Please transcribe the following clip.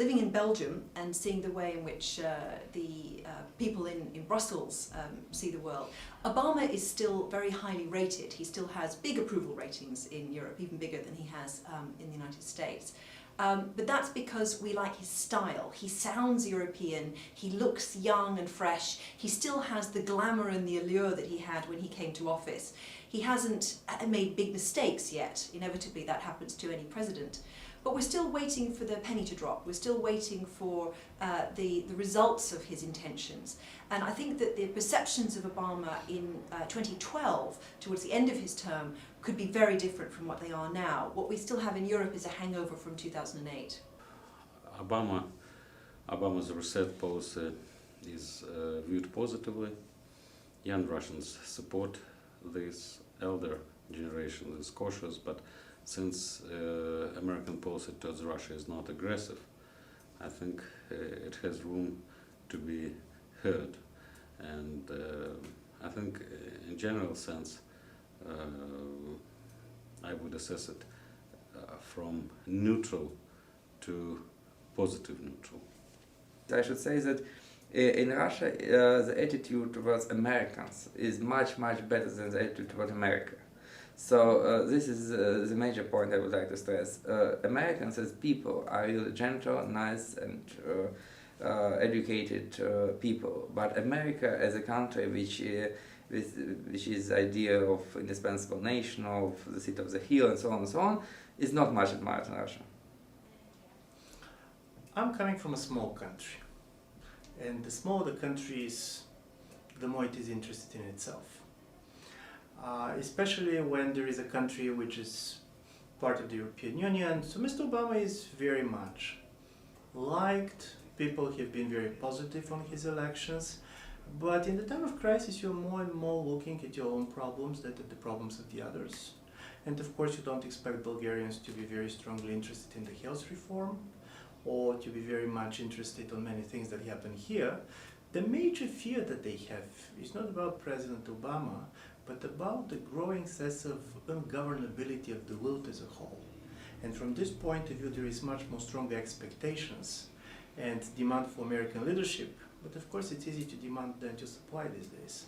living in Belgium and seeing the way in which the people in Brussels see the world, Obama is still very highly rated. He still has big approval ratings in Europe, even bigger than he has in the United States. But that's because we like his style. He sounds European, he looks young and fresh, he still has the glamour and the allure that he had when he came to office. He hasn't made big mistakes yet. Inevitably that happens to any president. But we're still waiting for the penny to drop. We're still waiting for the results of his intentions. And I think that the perceptions of Obama in 2012, towards the end of his term, could be very different from what they are now. What we still have in Europe is a hangover from 2008. Obama's reset policy is viewed positively. Young Russians support this. Elder generation is cautious, but since American policy towards Russia is not aggressive, I think it has room to be heard. And I think in general sense, I would assess it from neutral to positive neutral. I should say that in Russia the attitude towards Americans is much better than the attitude toward America. So this is the major point I would like to stress. Americans as people are really gentle, nice and educated people, but America as a country which is the idea of indispensable nation, of the seat of the hill and so on, is not much admired in Russia. I'm coming from a small country, and the smaller the country is, the more it is interested in itself. Especially when there is a country which is part of the European Union. So Mr. Obama is very much liked. People have been very positive on his elections. But in the time of crisis, you're more and more looking at your own problems than at the problems of the others. And of course, you don't expect Bulgarians to be very strongly interested in the health reform or to be very much interested on many things that happen here. The major fear that they have is not about President Obama, but about the growing sense of ungovernability of the world as a whole. And from this point of view, there is much more stronger expectations and demand for American leadership. But of course, it's easy to demand than to supply these days.